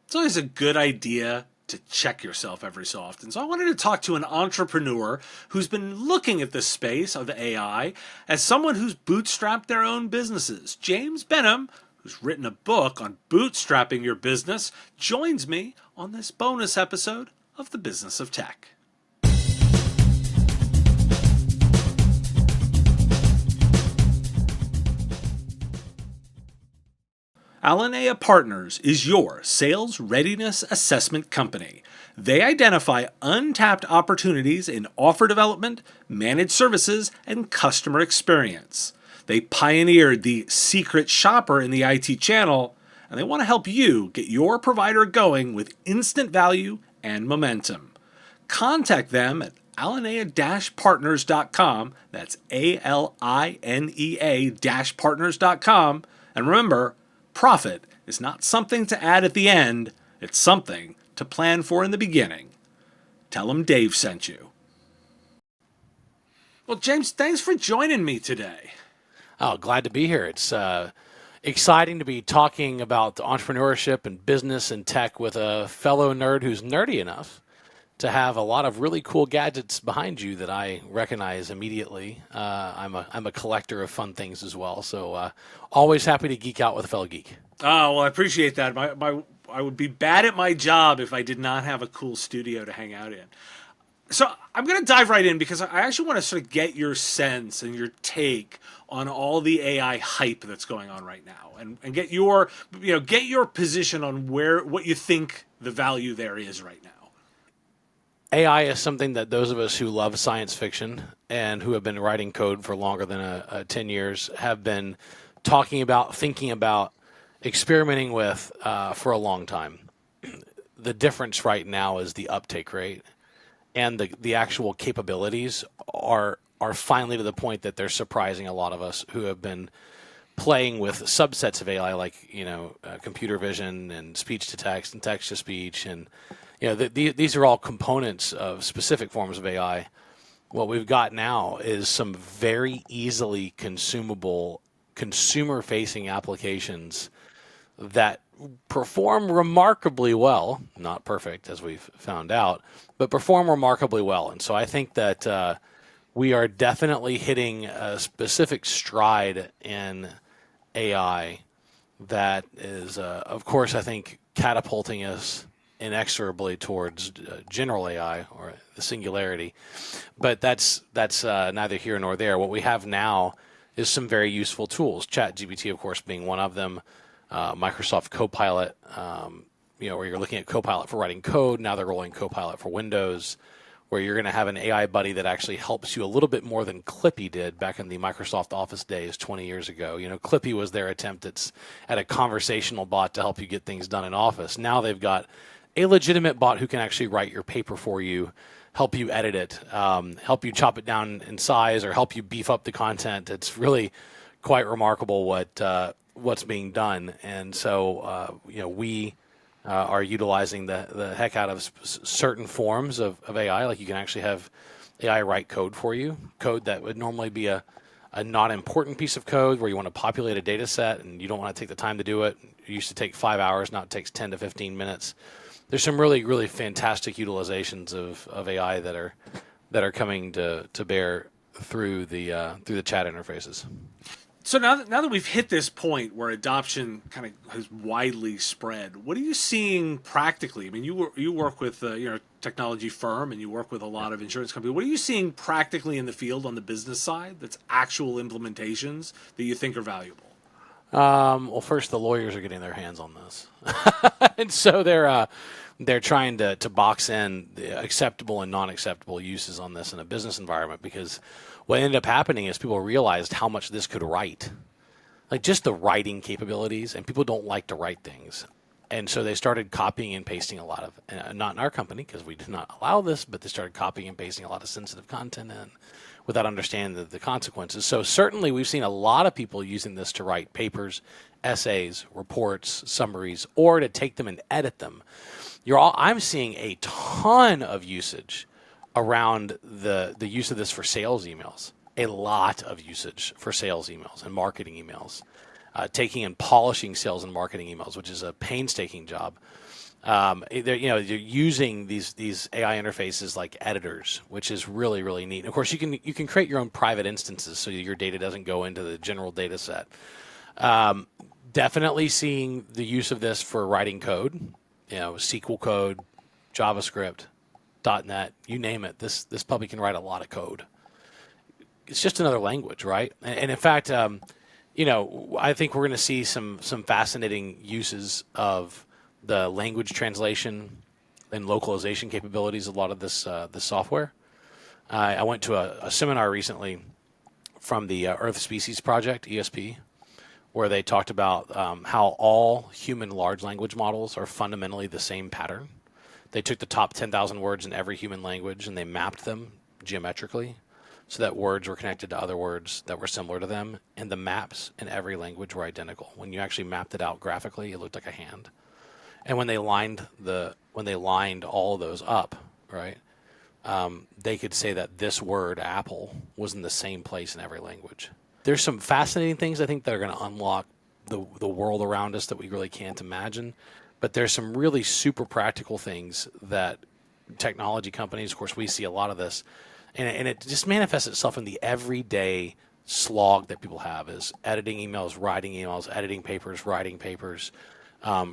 It's always a good idea to check yourself every so often. So I wanted to talk to an entrepreneur who's been looking at this space of AI as someone who's bootstrapped their own businesses. James Benham, who's written a book on bootstrapping your business, joins me on this bonus episode of The Business of Tech. Alinea Partners is your sales readiness assessment company. They identify untapped opportunities in offer development, managed services, and customer experience. They pioneered the secret shopper in the IT channel, and they want to help you get your provider going with instant value and momentum. Contact them at alinea-partners.com. That's ALINEA-partners.com. And remember, profit is not something to add at the end, it's something to plan for in the beginning. Tell them Dave sent you. Well, James, thanks for joining me today. Oh, glad to be here. It's exciting to be talking about entrepreneurship and business and tech with a fellow nerd who's nerdy enough to have a lot of really cool gadgets behind you that I recognize immediately. I'm a collector of fun things as well, so always happy to geek out with a fellow geek. Oh, well, I appreciate that. I would be bad at my job if I did not have a cool studio to hang out in. So I'm going to dive right in because I actually want to sort of get your sense and your take on all the AI hype that's going on right now, and get your position on what you think the value there is right now. AI is something that those of us who love science fiction and who have been writing code for longer than 10 years have been talking about, thinking about, experimenting with for a long time. The difference right now is the uptake rate, and the actual capabilities are finally to the point that they're surprising a lot of us who have been playing with subsets of AI, like computer vision and speech to text and text to speech, and these are all components of specific forms of AI. What we've got now is some very easily consumable consumer-facing applications that perform remarkably well, not perfect as we've found out, but perform remarkably well. And so I think that we are definitely hitting a specific stride in AI that is, of course, I think catapulting us inexorably towards general AI or the singularity. But that's neither here nor there. What we have now is some very useful tools, ChatGPT, of course, being one of them. Microsoft Copilot, where you're looking at Copilot for writing code. Now they're rolling Copilot for Windows, where you're going to have an AI buddy that actually helps you a little bit more than Clippy did back in the Microsoft Office days 20 years ago. Clippy was their attempt at a conversational bot to help you get things done in Office. Now they've got a legitimate bot who can actually write your paper for you, help you edit it, help you chop it down in size, or help you beef up the content. It's really quite remarkable what's being done. And so, we are utilizing the heck out of certain forms of AI. Like you can actually have AI write code for you, code that would normally be a not important piece of code where you want to populate a data set and you don't want to take the time to do it. It used to take 5 hours, now it takes 10 to 15 minutes. There's some really, really fantastic utilizations of AI that are coming to bear through the chat interfaces. So now that we've hit this point where adoption kind of has widely spread, what are you seeing practically? I mean, you work with a technology firm and you work with a lot of insurance companies. What are you seeing practically in the field on the business side that's actual implementations that you think are valuable? Well, first, the lawyers are getting their hands on this, and so they're trying to box in the acceptable and non-acceptable uses on this in a business environment, because what ended up happening is people realized how much this could write, like just the writing capabilities, and people don't like to write things. And so they started copying and pasting a lot of, not in our company because we did not allow this, but they started copying and pasting a lot of sensitive content in without understanding the consequences. So certainly we've seen a lot of people using this to write papers, essays, reports, summaries, or to take them and edit them. I'm seeing a ton of usage around the use of this for sales emails, a lot of usage for sales emails and marketing emails, taking and polishing sales and marketing emails, which is a painstaking job. You're using these AI interfaces like editors, which is really, really neat. And of course, you can create your own private instances so your data doesn't go into the general data set. Definitely seeing the use of this for writing code, SQL code, JavaScript, .NET, you name it. This puppy can write a lot of code. It's just another language, right? And in fact, I think we're going to see some fascinating uses of the language translation and localization capabilities of a lot of this software. I went to a seminar recently from the Earth Species Project, ESP, where they talked about how all human large language models are fundamentally the same pattern. They took the top 10,000 words in every human language and they mapped them geometrically so that words were connected to other words that were similar to them, and the maps in every language were identical. When you actually mapped it out graphically, it looked like a hand. And when they lined all of those up, right, they could say that this word apple was in the same place in every language. There's some fascinating things I think that are going to unlock the world around us that we really can't imagine. But there's some really super practical things that technology companies, of course, we see a lot of this, and it just manifests itself in the everyday slog that people have is editing emails, editing papers, writing papers,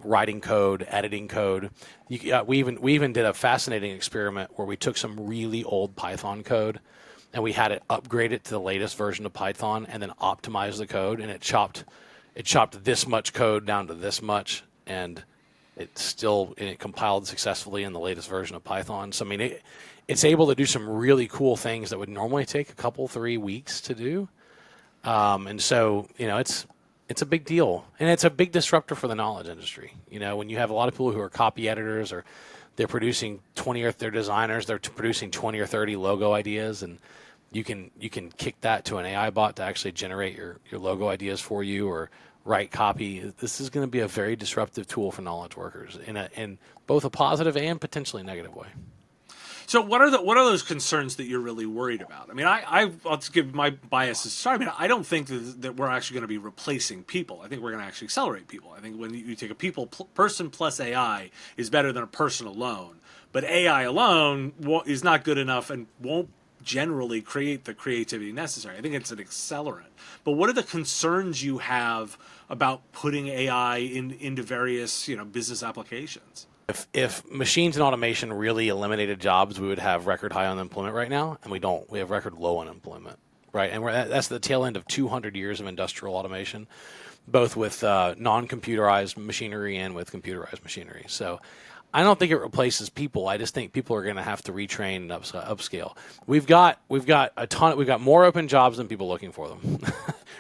writing code, editing code. We even did a fascinating experiment where we took some really old Python code and we had it upgraded to the latest version of Python and then optimized the code, and it chopped this much code down to this much, and it compiled successfully in the latest version of Python. So I mean, it's able to do some really cool things that would normally take a couple, 3 weeks to do. And so it's a big deal, and it's a big disruptor for the knowledge industry. When you have a lot of people who are copy editors, or they're producing they're designers, they're producing 20 or 30 logo ideas, and you can kick that to an AI bot to actually generate your logo ideas for you, or write copy. This is going to be a very disruptive tool for knowledge workers in both a positive and potentially negative way. So what are those concerns that you're really worried about? I mean, I'll just give my biases. Sorry, I mean, I don't think that we're actually going to be replacing people. I think we're going to actually accelerate people. I think when you take a person plus AI is better than a person alone. But AI alone is not good enough and won't generally create the creativity necessary. I think it's an accelerant. But what are the concerns you have about putting AI into various business applications? If machines and automation really eliminated jobs, we would have record high unemployment right now, and we don't. We have record low unemployment, right? And that's the tail end of 200 years of industrial automation, both with non-computerized machinery and with computerized machinery. So I don't think it replaces people. I just think people are going to have to retrain and upscale. We've got more open jobs than people looking for them.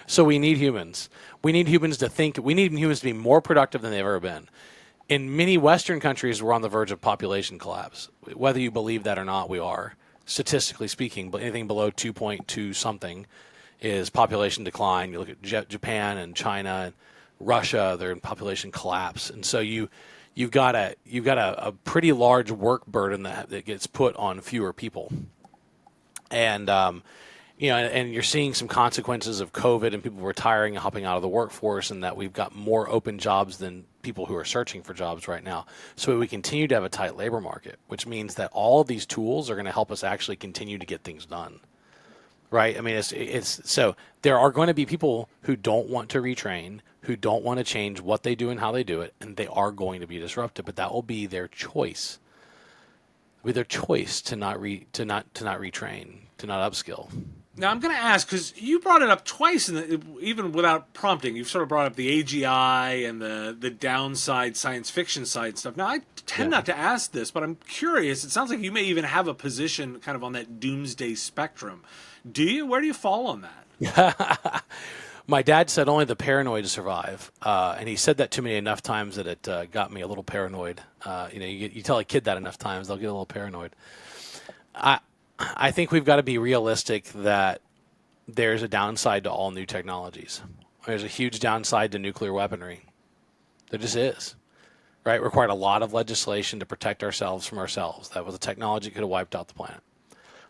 So we need humans. We need humans to think. We need humans to be more productive than they've ever been. In many Western countries, we're on the verge of population collapse. Whether you believe that or not, we are, statistically speaking. But anything below 2.2 something is population decline. You look at Japan and China and Russia; they're in population collapse, and so you've got a pretty large work burden that gets put on fewer people, and and you're seeing some consequences of COVID and people retiring and hopping out of the workforce, and that we've got more open jobs than people who are searching for jobs right now. So we continue to have a tight labor market, which means that all of these tools are going to help us actually continue to get things done. Right? I mean, it's so there are going to be people who don't want to retrain, who don't want to change what they do and how they do it, and they are going to be disrupted. But that will be their choice. With their choice to not retrain, to not upskill. Now I'm going to ask, because you brought it up twice, even without prompting. You've sort of brought up the AGI and the downside science fiction side stuff. Now I tend not to ask this, but I'm curious. It sounds like you may even have a position kind of on that doomsday spectrum. Do you? Where do you fall on that? My dad said only the paranoid survive, and he said that to me enough times that it got me a little paranoid. You tell a kid that enough times, they'll get a little paranoid. I think we've got to be realistic that there's a downside to all new technologies. There's a huge downside to nuclear weaponry. There just is. Right? It required a lot of legislation to protect ourselves from ourselves. That was a technology that could have wiped out the planet.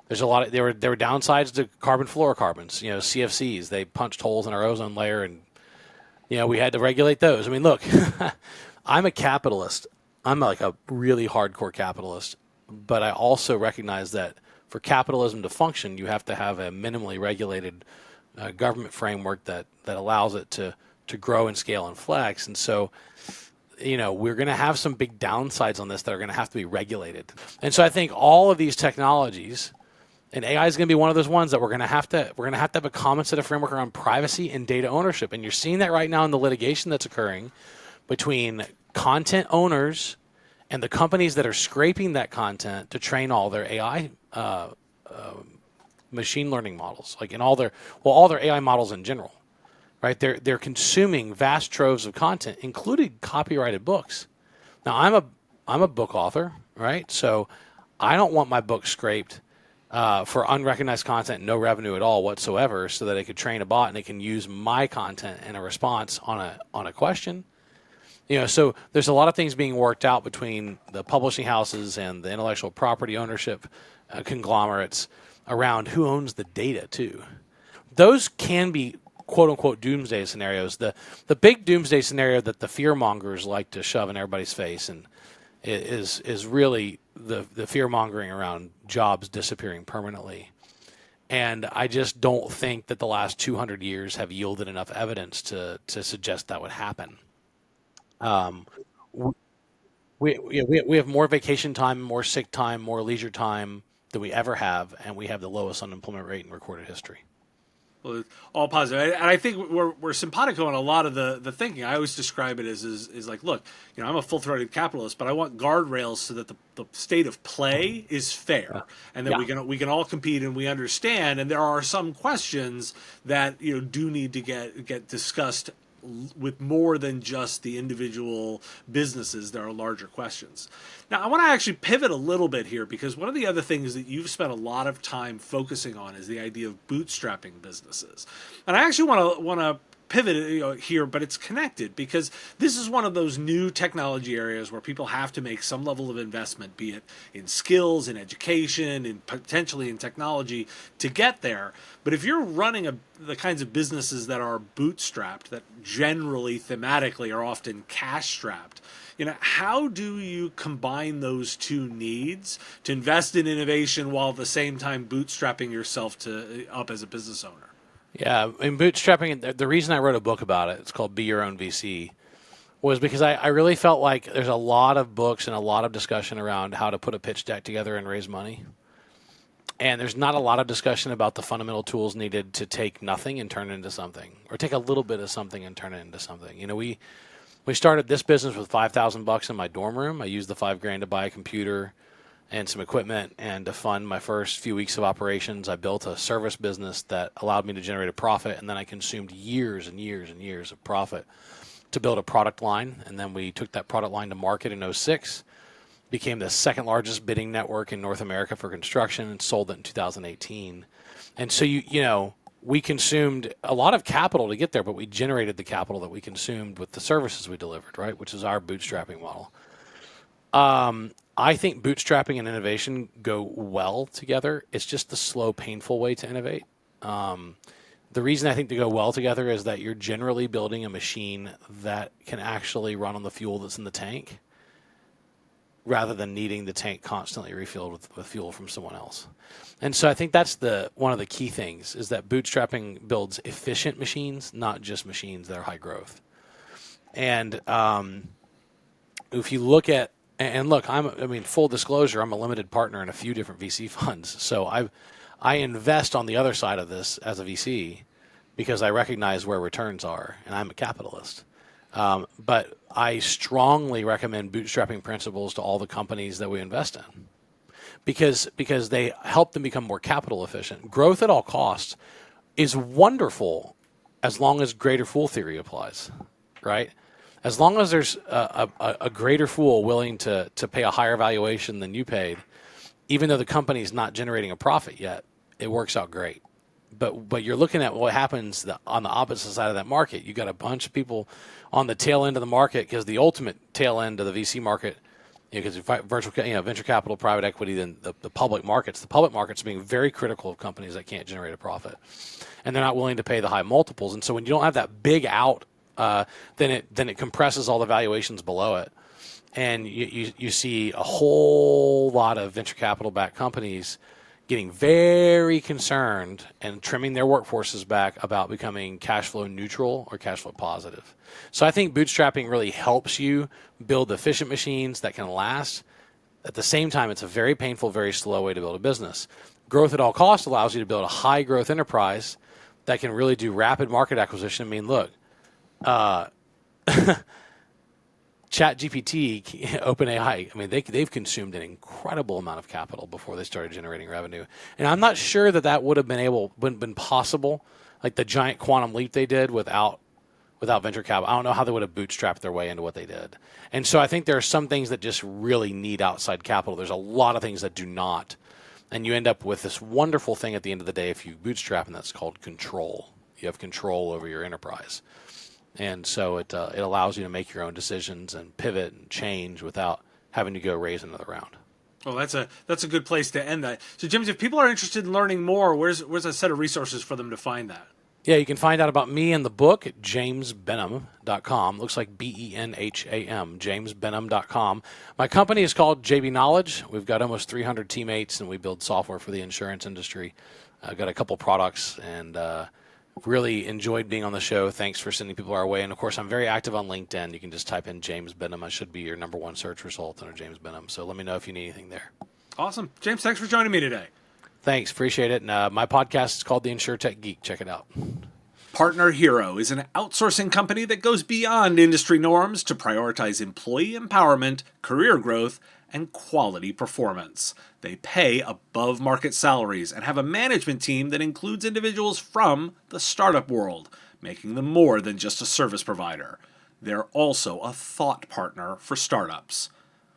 There's a lot of there were downsides to carbon fluorocarbons, CFCs. They punched holes in our ozone layer, and we had to regulate those. I mean, look, I'm a capitalist. I'm like a really hardcore capitalist, but I also recognize that for capitalism to function, you have to have a minimally regulated government framework that allows it to grow and scale and flex. And so, we're going to have some big downsides on this that are going to have to be regulated. And so I think all of these technologies, and AI is going to be one of those ones that we're going to have to have a common set of framework around privacy and data ownership. And you're seeing that right now in the litigation that's occurring between content owners and the companies that are scraping that content to train all their AI machine learning models, like in all their AI models in general, right? They're consuming vast troves of content, including copyrighted books. Now, I'm a book author, right? So I don't want my book scraped for unrecognized content, no revenue at all whatsoever, so that it could train a bot and it can use my content in a response on a question. So there's a lot of things being worked out between the publishing houses and the intellectual property ownership conglomerates around who owns the data too. Those can be quote unquote doomsday scenarios. The big doomsday scenario that the fear mongers like to shove in everybody's face and is really the fear mongering around jobs disappearing permanently. And I just don't think that the last 200 years have yielded enough evidence to suggest that would happen. We have more vacation time, more sick time, more leisure time than we ever have, and we have the lowest unemployment rate in recorded history. Well, it's all positive, and I think we're simpatico on a lot of the thinking. I always describe it as like, look, I'm a full-throated capitalist, but I want guardrails so that the state of play is fair, and that we can all compete and we understand. And there are some questions that do need to get discussed with more than just the individual businesses. There are larger questions. Now, I want to actually pivot a little bit here, because one of the other things that you've spent a lot of time focusing on is the idea of bootstrapping businesses. And I actually want to pivot here, but it's connected, because this is one of those new technology areas where people have to make some level of investment, be it in skills, in education, and potentially in technology to get there. But if you're running the kinds of businesses that are bootstrapped, that generally thematically are often cash strapped, how do you combine those two needs to invest in innovation while at the same time bootstrapping yourself up as a business owner? Yeah, in bootstrapping, the reason I wrote a book about it, it's called Be Your Own VC, was because I really felt like there's a lot of books and a lot of discussion around how to put a pitch deck together and raise money. And there's not a lot of discussion about the fundamental tools needed to take nothing and turn it into something, or take a little bit of something and turn it into something. We started this business with $5,000 in my dorm room. I used the $5,000 to buy a computer and some equipment, and to fund my first few weeks of operations. I built a service business that allowed me to generate a profit, and then I consumed years and years and years of profit to build a product line. And then we took that product line to market in 2006, became the second largest bidding network in North America for construction, and sold it in 2018. And so we consumed a lot of capital to get there, but we generated the capital that we consumed with the services we delivered, right? Which is our bootstrapping model. I think bootstrapping and innovation go well together. It's just the slow, painful way to innovate. The reason I think they go well together is that you're generally building a machine that can actually run on the fuel that's in the tank, rather than needing the tank constantly refilled with fuel from someone else. And so I think that's one of the key things, is that bootstrapping builds efficient machines, not just machines that are high growth. And if you look at, and look, full disclosure, I'm a limited partner in a few different VC funds. So I invest on the other side of this as a VC because I recognize where returns are, and I'm a capitalist. But I strongly recommend bootstrapping principles to all the companies that we invest in, because they help them become more capital efficient. Growth at all costs is wonderful as long as greater fool theory applies, right? As long as there's a greater fool willing to pay a higher valuation than you paid, even though the company's not generating a profit yet, it works out great. But you're looking at what happens on the opposite side of that market. You got a bunch of people on the tail end of the market, because the ultimate tail end of the VC market, because venture capital, private equity, then the public markets. The public markets are being very critical of companies that can't generate a profit, and they're not willing to pay the high multiples. And so when you don't have that big out, then it compresses all the valuations below it. And you see a whole lot of venture capital-backed companies getting very concerned and trimming their workforces back about becoming cash flow neutral or cash flow positive. So I think bootstrapping really helps you build efficient machines that can last. At the same time, it's a very painful, very slow way to build a business. Growth at all costs allows you to build a high-growth enterprise that can really do rapid market acquisition. I mean, look, ChatGPT, OpenAI, I mean, they've consumed an incredible amount of capital before they started generating revenue. And I'm not sure that would have been possible, like the giant quantum leap they did without venture capital. I don't know how they would have bootstrapped their way into what they did. And so I think there are some things that just really need outside capital. There's a lot of things that do not. And you end up with this wonderful thing at the end of the day if you bootstrap, and that's called control. You have control over your enterprise. And so it allows you to make your own decisions and pivot and change without having to go raise another round. Well, that's a good place to end that. So, James, if people are interested in learning more, where's a set of resources for them to find that? Yeah, you can find out about me and the book at jamesbenham.com. Looks like Benham, jamesbenham.com. My company is called JBKnowledge. We've got almost 300 teammates, and we build software for the insurance industry. I've got a couple products, and really enjoyed being on the show. Thanks for sending people our way. And, of course, I'm very active on LinkedIn. You can just type in James Benham. I should be your #1 search result under James Benham. So let me know if you need anything there. Awesome. James, thanks for joining me today. Thanks. Appreciate it. And my podcast is called The InsurTech Geek. Check it out. Partner Hero is an outsourcing company that goes beyond industry norms to prioritize employee empowerment, career growth, and quality performance. They pay above market salaries and have a management team that includes individuals from the startup world, making them more than just a service provider. They're also a thought partner for startups.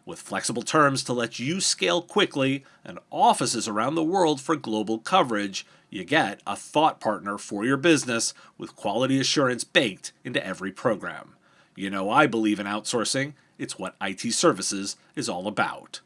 With flexible terms to let you scale quickly and offices around the world for global coverage, you get a thought partner for your business with quality assurance baked into every program. You know, I believe in outsourcing. It's what IT services is all about.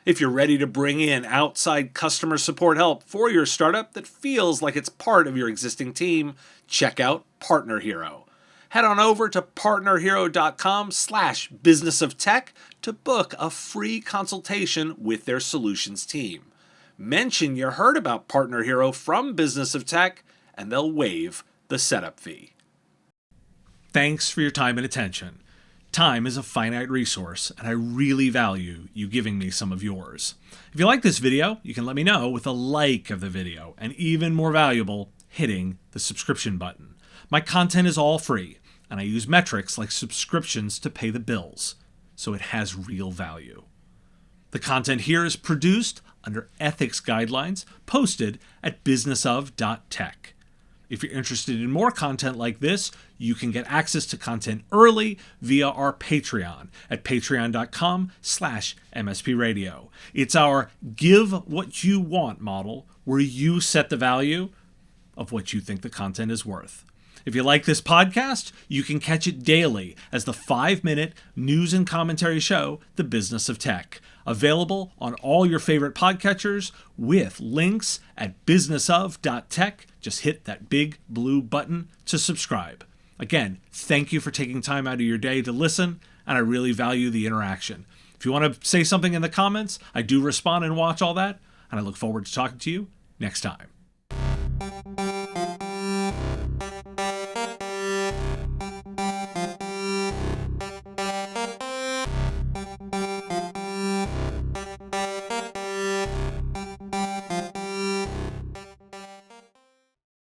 If you're ready to bring in outside customer support help for your startup that feels like it's part of your existing team, check out Partner Hero. Head on over to partnerhero.com/businessoftech to book a free consultation with their solutions team. Mention you heard about Partner Hero from Business of Tech, and they'll waive the setup fee. Thanks for your time and attention. Time is a finite resource, and I really value you giving me some of yours. If you like this video, you can let me know with a like of the video, and even more valuable, hitting the subscription button. My content is all free, and I use metrics like subscriptions to pay the bills, so it has real value. The content here is produced under ethics guidelines posted at businessof.tech. If you're interested in more content like this, you can get access to content early via our Patreon at patreon.com/MSPradio. It's our give what you want model where you set the value of what you think the content is worth. If you like this podcast, you can catch it daily as the 5-minute news and commentary show, The Business of Tech, available on all your favorite podcatchers with links at businessof.tech. Just hit that big blue button to subscribe. Again, thank you for taking time out of your day to listen, and I really value the interaction. If you want to say something in the comments, I do respond and watch all that, and I look forward to talking to you next time.